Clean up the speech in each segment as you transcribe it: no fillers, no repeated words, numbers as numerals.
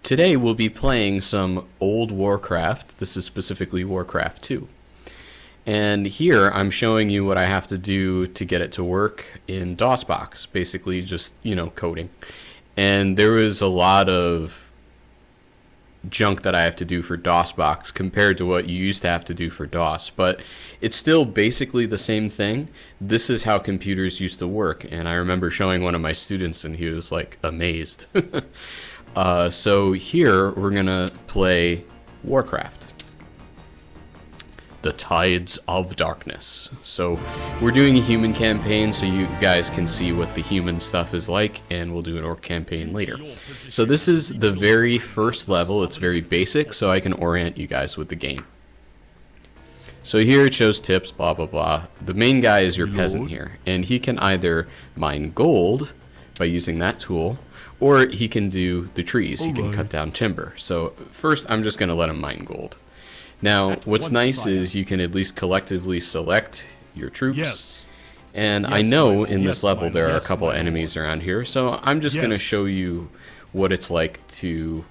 Today we'll be playing some old Warcraft. This is specifically Warcraft 2. And here I'm showing you what I have to do to get it to work in DOSBox, basically just, coding. And there was a lot of junk that I have to do for DOSBox compared to what you used to have to do for DOS, but it's still basically the same thing. This is how computers used to work, and I remember showing one of my students and he was like amazed. So here we're gonna play Warcraft, the Tides of Darkness. So we're doing a human campaign so you guys can see what the human stuff is like, and we'll do an orc campaign later. So this is the very first level. It's very basic, so I can orient you guys with the game. So here it shows tips, blah blah blah. The main guy is your peasant here, and he can either mine gold by using that tool, or he can do the trees. He can cut down timber. So first I'm just going to let him mine gold. Now, what's nice is you can at least collectively select your troops. Yes. And Yes, I know my in this level there are a yes, couple my enemies around here, so I'm just going to Yes. show you what it's like to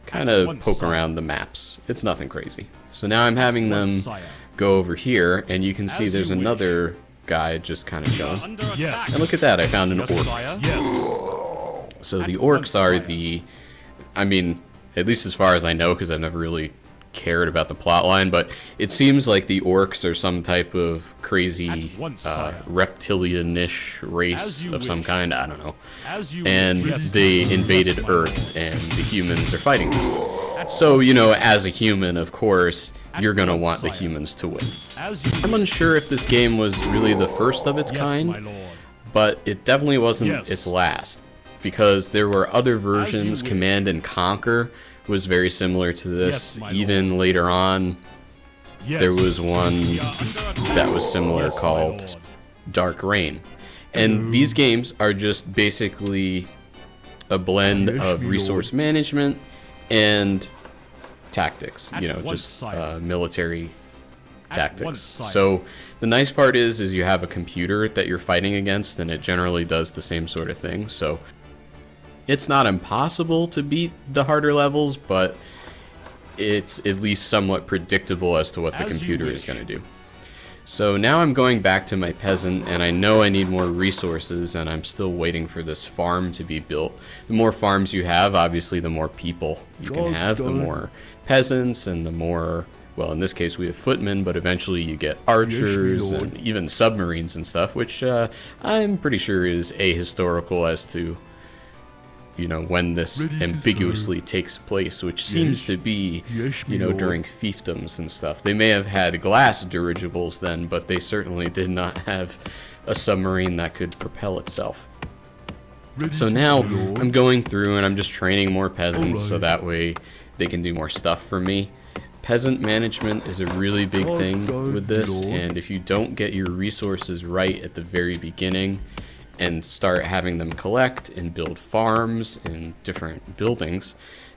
kind of once, poke sire. around the maps. It's nothing crazy. So now I'm having them Sire. go over here, and you can see As there's you wish. another guy just kind of chilling. Under Yes. attack. And look at that, I found an Yes, orc. sire. Yes. So the At orcs once, are sire. at least as far as I know, because I've never really cared about the plot line, but it seems like the orcs are some type of crazy At once, sire. reptilian-ish race As you of some wish. kind, I don't know. As you And wish. they invaded Earth, and the humans are fighting them. So, as a human, of course, you're going to want the humans to win. As you I'm unsure if this game was really the first of its yes, kind, my lord. but it definitely wasn't Yes. its last, because there were other versions. wish. Command and Conquer was very similar to this. Yes, my Even later on, Yes. there was one We are under attack. that was similar Yes, my called lord. Dark Reign. And these games are just basically a blend Yes, of my resource management and tactics, At once, just sire. military At tactics. once, sire. So the nice part is you have a computer that you're fighting against, and it generally does the same sort of thing. So it's not impossible to beat the harder levels, but it's at least somewhat predictable as to what the As you computer is wish. going to do. So now I'm going back to my peasant, and I know I need more resources, and I'm still waiting for this farm to be built. The more farms you have, obviously, the more people you can have, the more peasants, and the more, well, in this case we have footmen, but eventually you get archers lord. and even submarines and stuff, which I'm pretty sure is ahistorical as to, when this Ready to ambiguously takes place, which seems to be, Yes, my lord. during fiefdoms and stuff. They may have had glass dirigibles then, but they certainly did not have a submarine that could propel itself. Ready So to now go, lord. I'm going through and I'm just training more peasants so Alright. that way they can do more stuff for me. Peasant management is a really big thing Alright, with this, lord. and if you don't get your resources right at the very beginning and start having them collect and build farms and different buildings,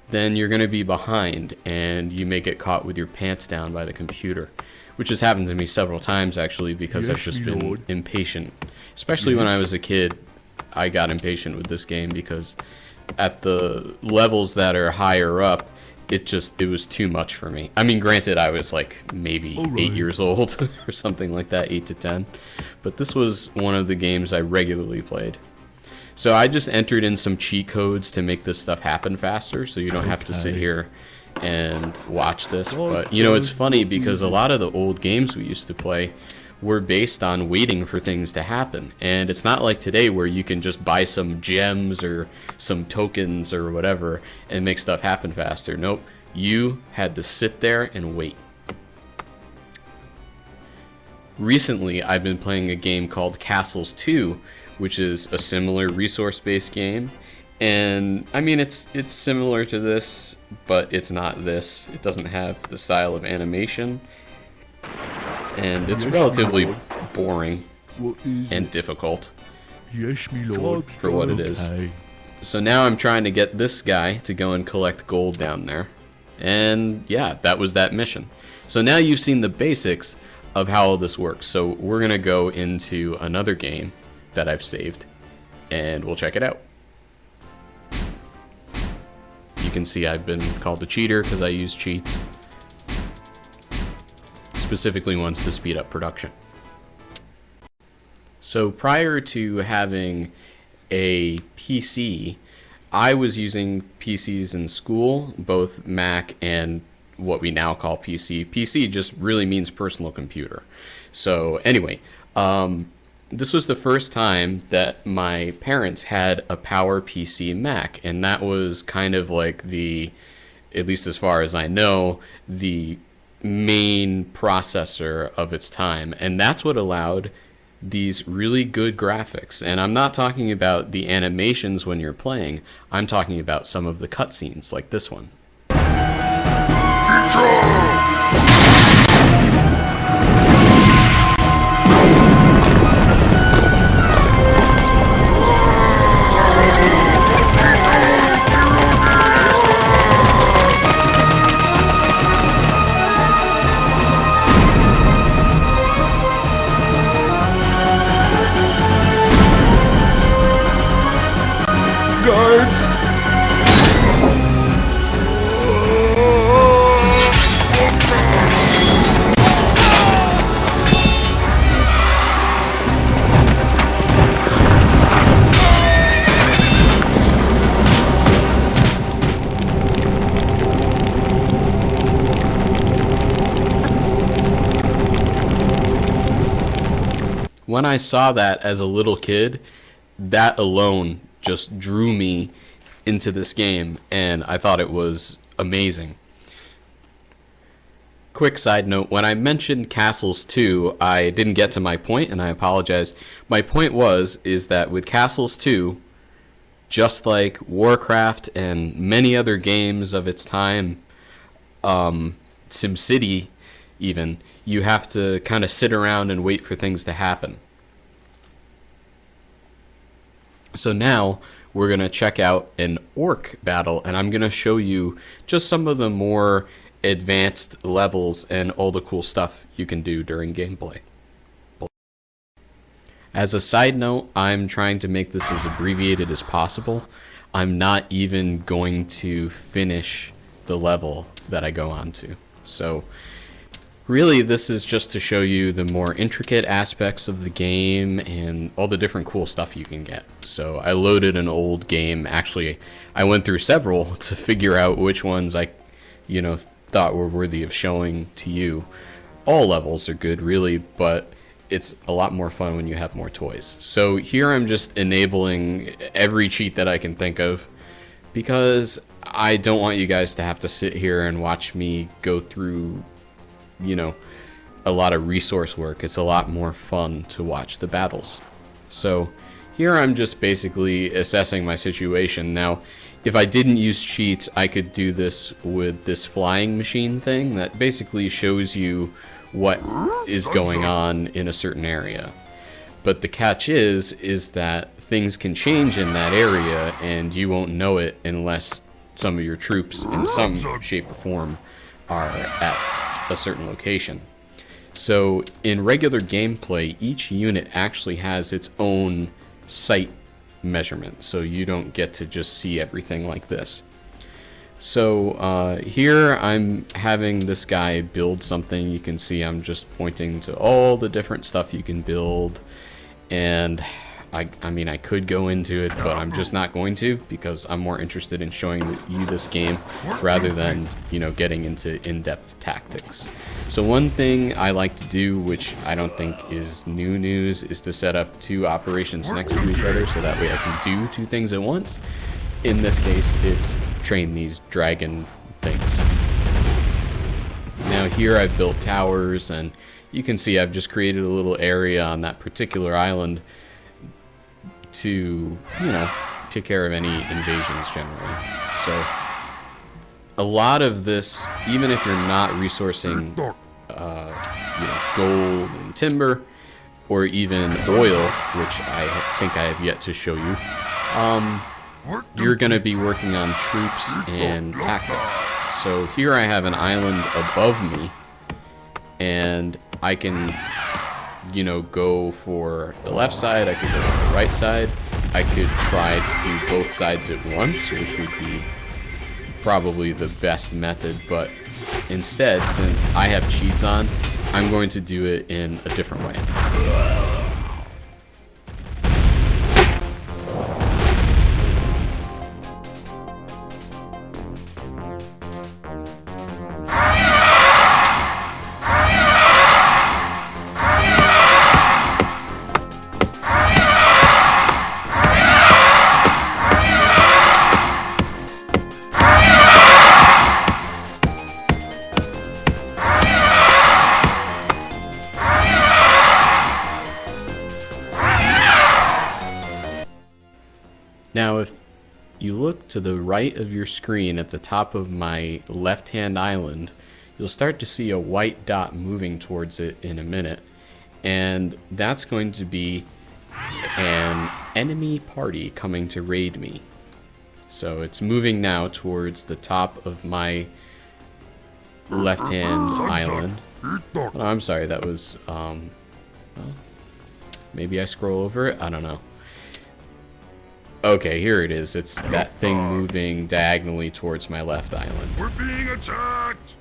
then you're going to be behind, and you may get caught with your pants down by the computer, which has happened to me several times actually, because I've Yes, just my been lord. impatient. Especially when I was a kid, I got impatient with this game because at the levels that are higher up, it was too much for me. I mean, granted, I was like maybe Alright. 8 years old or something like that, 8 to 10. But this was one of the games I regularly played. So I just entered in some cheat codes to make this stuff happen faster, so you don't have to sit Okay. here and watch this. But, it's funny because a lot of the old games we used to play were based on waiting for things to happen. And it's not like today where you can just buy some gems or some tokens or whatever and make stuff happen faster. Nope, you had to sit there and wait. Recently, I've been playing a game called Castles 2, which is a similar resource-based game. And, I mean, it's similar to this, but it's not this. It doesn't have the style of animation. And it's Yes, relatively my lord. boring What is and difficult. Yes, me lord. For what it is. Okay. So now I'm trying to get this guy to go and collect gold down there. And yeah, that was that mission. So now you've seen the basics of how all this works. So we're going to go into another game that I've saved, and we'll check it out. You can see I've been called a cheater because I use cheats. Specifically ones to speed up production. So prior to having a PC, I was using PCs in school, both Mac and what we now call PC. PC just really means personal computer. So anyway, this was the first time that my parents had a Power PC Mac, and that was kind of like the, at least as far as I know, the main processor of its time. And that's what allowed these really good graphics. And I'm not talking about the animations when you're playing, I'm talking about some of the cutscenes like this one. Guards! When I saw that as a little kid, that alone just drew me into this game, and I thought it was amazing. Quick side note, when I mentioned Castles 2, I didn't get to my point, and I apologize. My point is that with Castles 2, just like Warcraft and many other games of its time, SimCity even, you have to kind of sit around and wait for things to happen. So now we're going to check out an orc battle, and I'm going to show you just some of the more advanced levels and all the cool stuff you can do during gameplay. As a side note, I'm trying to make this as abbreviated as possible. I'm not even going to finish the level that I go on to. So really, this is just to show you the more intricate aspects of the game and all the different cool stuff you can get. So I loaded an old game. Actually, I went through several to figure out which ones I, thought were worthy of showing to you. All levels are good, really, but it's a lot more fun when you have more toys. So here I'm just enabling every cheat that I can think of, because I don't want you guys to have to sit here and watch me go through a lot of resource work. It's a lot more fun to watch the battles. So here I'm just basically assessing my situation. Now, if I didn't use cheats, I could do this with this flying machine thing that basically shows you what is going on in a certain area. But the catch is that things can change in that area, and you won't know it unless some of your troops in some shape or form are at a certain location. So in regular gameplay, each unit actually has its own sight measurement, so you don't get to just see everything like this. So here I'm having this guy build something. You can see I'm just pointing to all the different stuff you can build, and I mean, I could go into it, but I'm just not going to, because I'm more interested in showing you this game rather than, getting into in-depth tactics. So one thing I like to do, which I don't think is new news, is to set up two operations next to each other so that way I can do two things at once. In this case, it's train these dragon things. Now here I've built towers, and you can see I've just created a little area on that particular island to, take care of any invasions generally. So a lot of this, even if you're not resourcing, gold and timber, or even oil, which I think I have yet to show you, you're going to be working on troops and tactics. So here I have an island above me, and I can go for the left side, I could go for the right side, I could try to do both sides at once, which would be probably the best method, but instead, since I have cheats on, I'm going to do it in a different way. Now, if you look to the right of your screen at the top of my left-hand island, you'll start to see a white dot moving towards it in a minute. And that's going to be an enemy party coming to raid me. So it's moving now towards the top of my left-hand island. Oh, I'm sorry, that was, well, maybe I scroll over it? I don't know. Okay, here it is. It's that thing moving diagonally towards my left island. We're being attacked!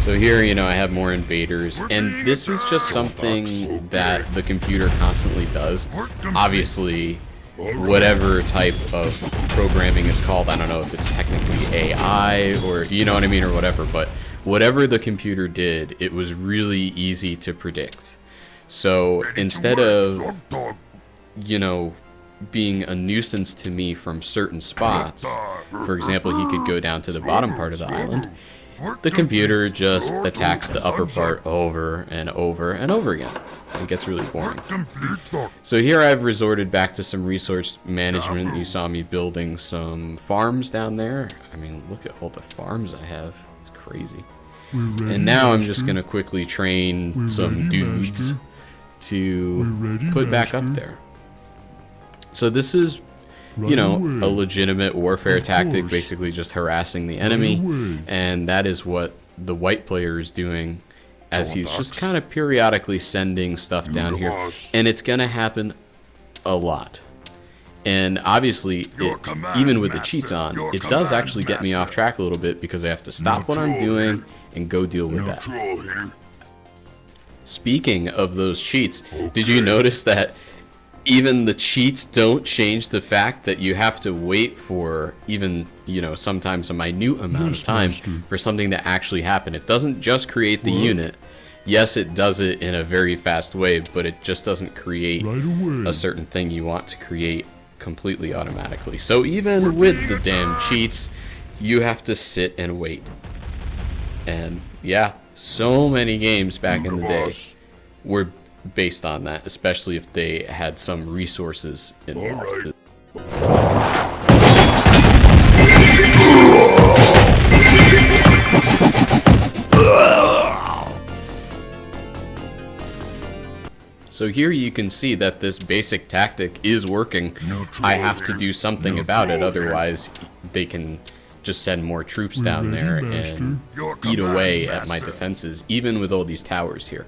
So here, you know, I have more invaders, and this is just something that the computer constantly does. Obviously, whatever type of programming it's called, I don't know if it's technically AI or, you know what I mean, or whatever, but whatever the computer did, it was really easy to predict. So instead of, you know, being a nuisance to me from certain spots, for example, he could go down to the bottom part of the island, the computer just attacks the upper part over and over and over again. It gets really boring. So here I've resorted back to some resource management. You saw me building some farms down there. I mean, look at all the farms I have. It's crazy. And now I'm just going to quickly train some dudes to put back up there. So this is, you know, a legitimate warfare tactic, basically just harassing the enemy, and that is what the white player is doing as he's just kind of periodically sending stuff down here, and it's going to happen a lot. And obviously, even with the cheats on, it does actually get me off track a little bit because I have to stop what I'm doing and go deal with that. Speaking of those cheats, did you notice that even the cheats don't change the fact that you have to wait for even, you know, sometimes a minute amount of time for something to actually happen? It doesn't just create the unit. Yes, it does it in a very fast way, but it just doesn't create a certain thing you want to create completely automatically. So even with the damn cheats, you have to sit and wait. And yeah, so many games back in the day were based on that, especially if they had some resources involved. So here you can see that this basic tactic is working. I have to do something about it, otherwise they can just send more troops down there and eat away at my defenses, even with all these towers here.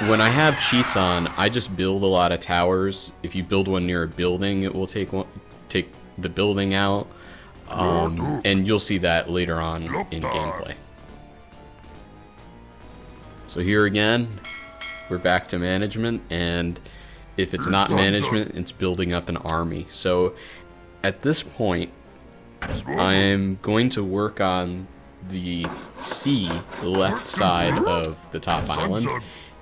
When I have cheats on, I just build a lot of towers. If you build one near a building, it will take the building out, and you'll see that later on in gameplay. So here again, we're back to management, and if it's not management, it's building up an army. So at this point, I'm going to work on the left side of the top island,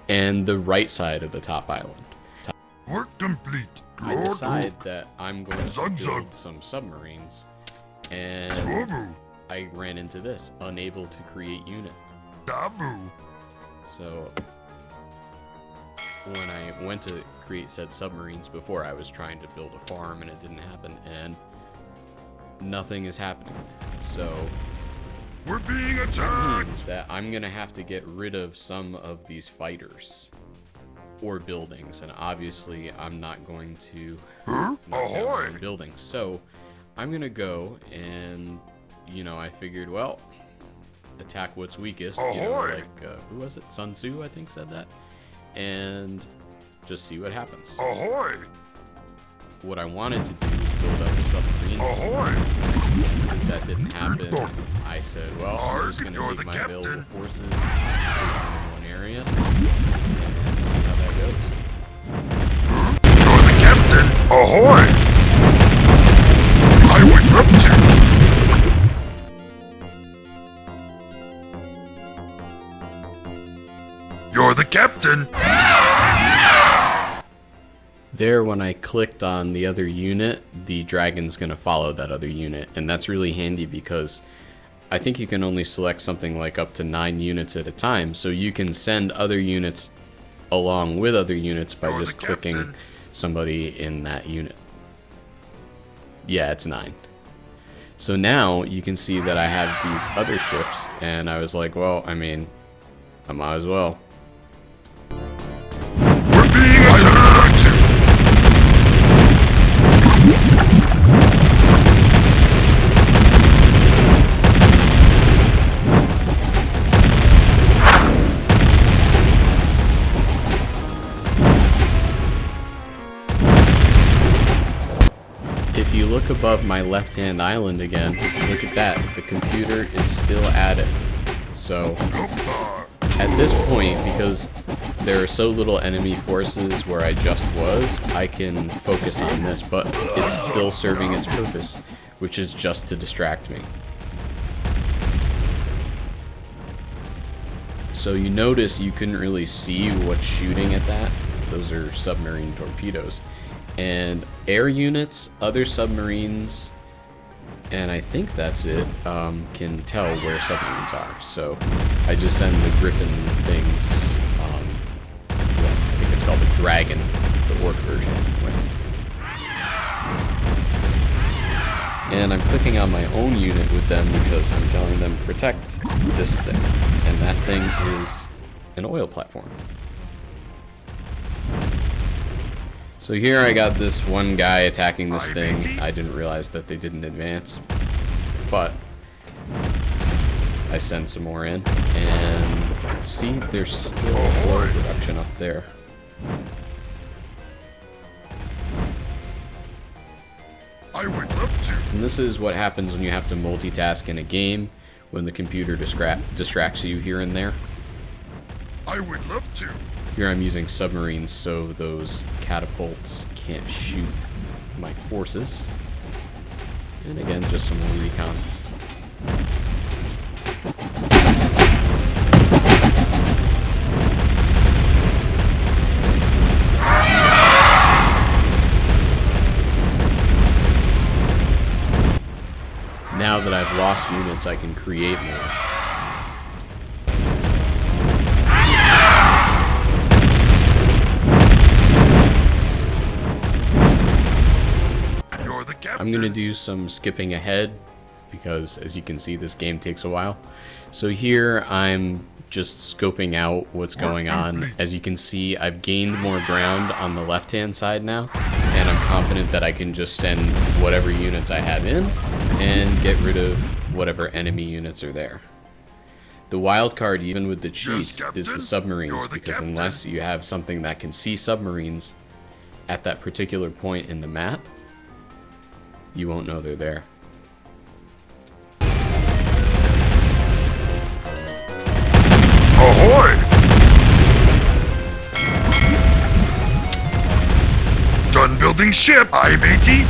and the right side of the top island. Work complete. I decide that I'm going to build some submarines, and I ran into this, unable to create unit. So when I went to create said submarines before, I was trying to build a farm and it didn't happen, and nothing is happening. So we're being attacked. That means that I'm gonna have to get rid of some of these fighters or buildings, and obviously I'm not going to knock down my buildings. So I'm gonna go and, you know, I figured, well, attack what's weakest. You know, like who was it? Sun Tzu, I think, said that, and just see what happens. What I wanted to do is build up a submarine Ahoy! And since that didn't happen, I said, well, I'm just going to take my available forces in one area and see how that goes. You're the captain! Ahoy! I would love to! You're the captain! There, when I clicked on the other unit, the dragon's going to follow that other unit, and that's really handy because I think you can only select something like up to 9 units at a time, so you can send other units along with other units by just clicking somebody in that unit. Yeah, it's 9. So now you can see that I have these other ships, and I was like, well, I mean, I might as well. We're being attacked! If you look above my left-hand island again, look at that. The computer is still at it. So, at this point, because there are so little enemy forces where I just was, I can focus on this, but it's still serving its purpose, which is just to distract me. So you notice you couldn't really see what's shooting at that. Those are submarine torpedoes. And air units, other submarines, and I think that's it, can tell where submarines are. So I just send the Griffin things, well, I think it's called the Dragon, the orc version anyway. And I'm clicking on my own unit with them because I'm telling them protect this thing, and that thing is an oil platform. So here I got this one guy attacking this thing. I didn't realize that they didn't advance, but I sent some more in, and see, there's still oil production up there. I would love to. And this is what happens when you have to multitask in a game, when the computer distracts you here and there. I would love to. Here I'm using submarines so those catapults can't shoot my forces. And again, just some more recon. Now that I've lost units, I can create more. I'm going to do some skipping ahead because, as you can see, this game takes a while. So here I'm just scoping out what's going on. As you can see, I've gained more ground on the left-hand side now, and I'm confident that I can just send whatever units I have in and get rid of whatever enemy units are there. The wild card, even with the cheats, is the submarines, because unless you have something that can see submarines at that particular point in the map, you won't know they're there. Ahoy! Done building ship, aye matey.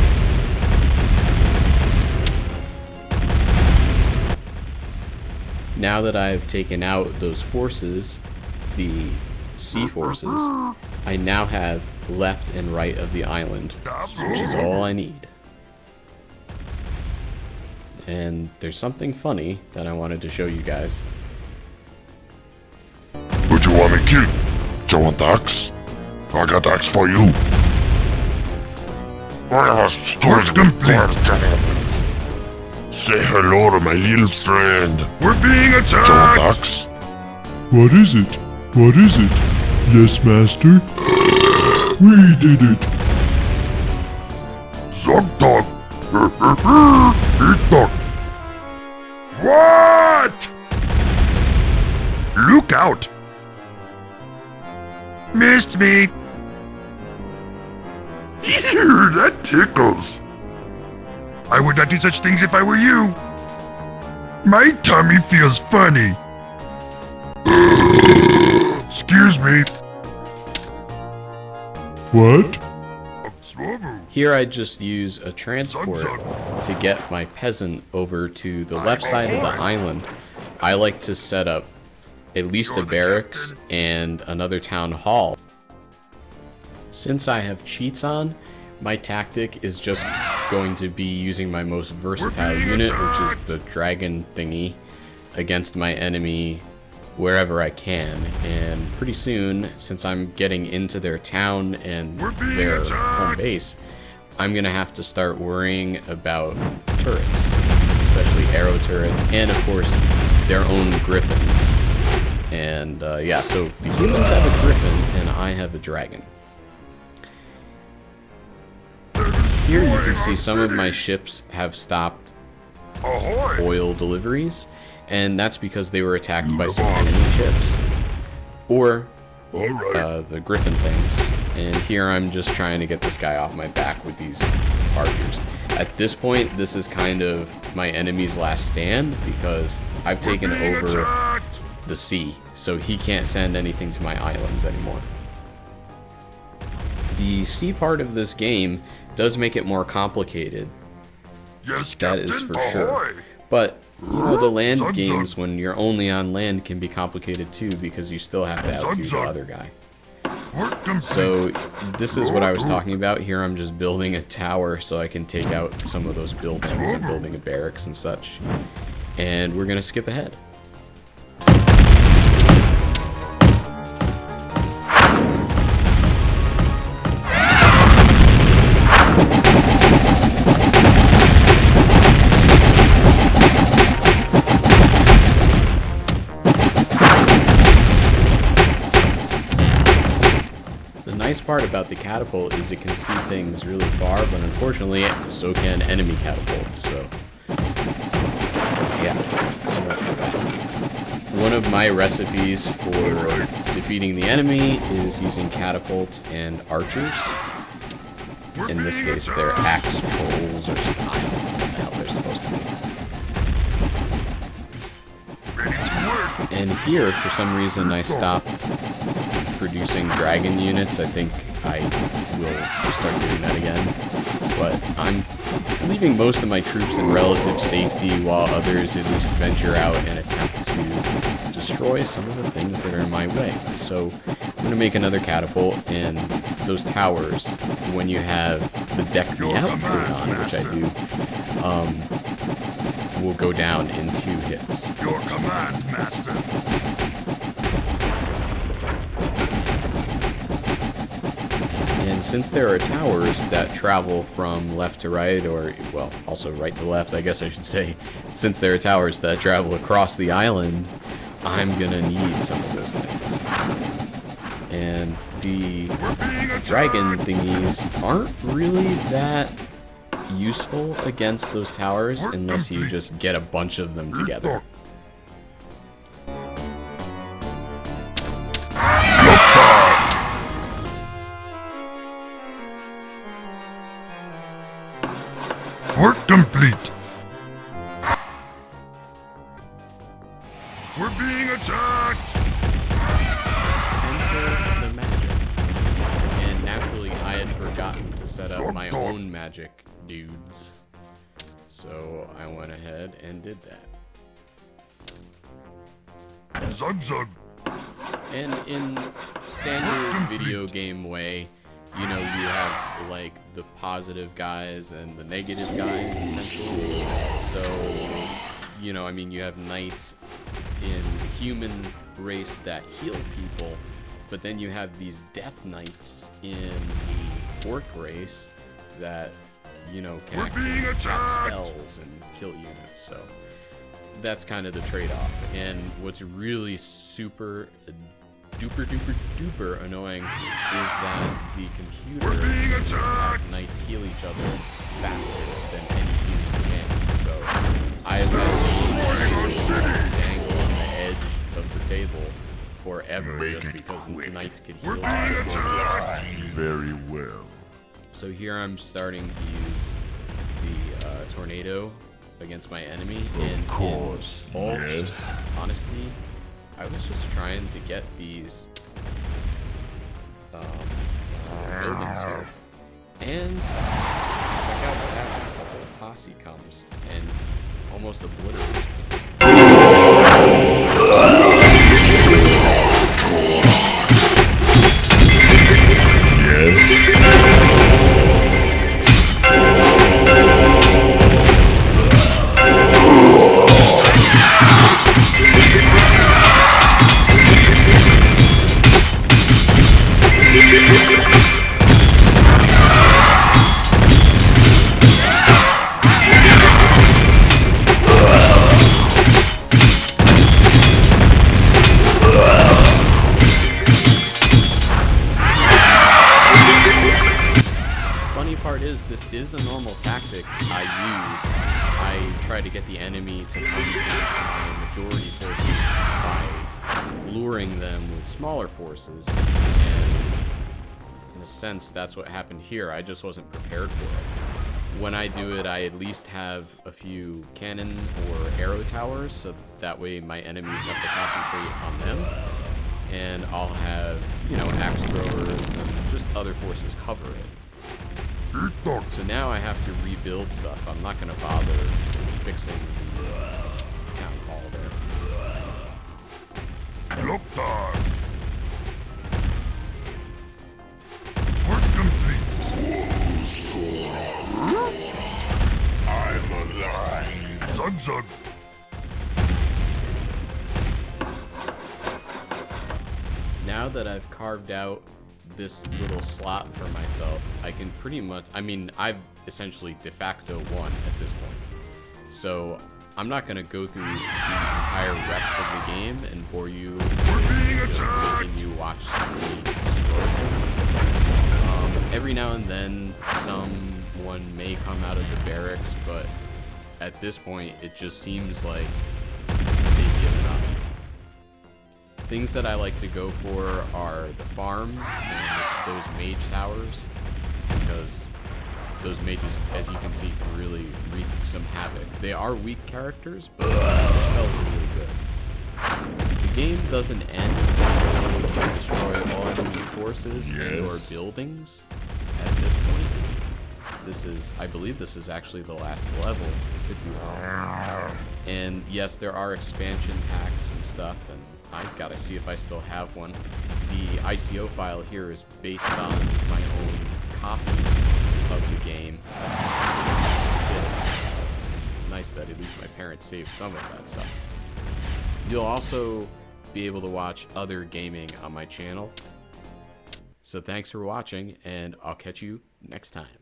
Now that I've taken out those forces, the sea forces, I now have left and right of the island, which is all I need. And there's something funny that I wanted to show you guys. Would you want me killed? Do you want the axe? I got the axe for you. Work complete. Say hello to my little friend. We're being attacked. Do you want the axe? What is it? What is it? Yes, master. We did it. Zog dog. Eat dog. What? Look out. Missed me. Ew, that tickles. I would not do such things if I were you. My tummy feels funny. Excuse me. What? Here I just use a transport to get my peasant over to the left side of the island. I like to set up at least a barracks and another town hall. Since I have cheats on, my tactic is just going to be using my most versatile unit, which is the dragon thingy, against my enemy wherever I can. And pretty soon, since I'm getting into their town and their home base, I'm gonna have to start worrying about turrets, especially arrow turrets, and of course their own griffins. And yeah, so the humans have a griffin and I have a dragon. Here you can see some of my ships have stopped oil deliveries, and that's because they were attacked by some enemy ships, or the griffin things. And here I'm just trying to get this guy off my back with these archers. At this point, this is kind of my enemy's last stand, because I've taken over the sea, so he can't send anything to my islands anymore. The sea part of this game does make it more complicated. Yes, That is for sure. But, you know, the land games, when you're only on land, can be complicated too, because you still have to outdo the other guy. So, this is what I was talking about. Here I'm just building a tower so I can take out some of those buildings. I'm building a barracks and such. And we're gonna skip ahead. The nice part about the catapult is it can see things really far, but unfortunately, so can enemy catapults, so yeah, so much for that. One of my recipes for defeating the enemy is using catapults and archers. In this case, they're axe trolls or something. I don't know what the hell they're supposed to be. And here, for some reason, I stopped producing dragon units. I think I will start doing that again. But I'm leaving most of my troops in relative safety while others at least venture out and attempt to destroy some of the things that are in my way. So I'm going to make another catapult, and those towers, when you have the deck me out turn on, which I do, will go down in 2 hits. Your command, master. And since there are towers that travel from left to right, or, well, also right to left, I guess I should say, since there are towers that travel across the island, I'm gonna need some of those things. And the dragon thingies aren't really that useful against those towers unless you just get a bunch of them together. Work complete. We're being attacked. Enter the magic. And naturally, I had forgotten to set up my own magic dudes. So I went ahead and did that. Zug zug. And in standard video game way, you know, you have like the positive guys and the negative guys, essentially. So, you know, I mean, you have knights in human race that heal people, but then you have these death knights in the orc race that, you know, can actually cast spells and kill units. So that's kind of the trade-off. And what's really super duper annoying is that the computer can have knights heal each other faster than any human can. So I've had games dangle on the edge of the table forever just because knights could heal themselves. Very well. So here I'm starting to use the tornado against my enemy, and course, in all yes. honesty, I was just trying to get these buildings here. And check out what happens. The whole posse comes and almost obliterates me. Part is, this is a normal tactic I use. I try to get the enemy to come to my majority forces by luring them with smaller forces, and in a sense that's what happened here. I just wasn't prepared for it. When I do it, I at least have a few cannon or arrow towers, so that way my enemies have to concentrate on them, and I'll have, you know, axe throwers and just other forces cover it. So now I have to rebuild stuff. I'm not going to bother fixing the town hall there. Look there. Work complete. I'm alive. Zug. Now that I've carved out this little slot for myself, I can pretty much, I mean, I've essentially de facto won at this point. So I'm not going to go through the entire rest of the game and bore you just making you watch me destroy things. Every now and then someone may come out of the barracks, but at this point it just seems like they've given up. Things that I like to go for are the farms and those mage towers, because those mages, as you can see, can really wreak some havoc. They are weak characters, but their spells are really good. The game doesn't end until you destroy all enemy forces and or buildings at this point. This is, I believe this is actually the last level. I could be wrong. And yes, there are expansion packs and stuff, and I gotta see if I still have one. The ICO file here is based on my own copy of the game. So it's nice that at least my parents saved some of that stuff. You'll also be able to watch other gaming on my channel. So thanks for watching, and I'll catch you next time.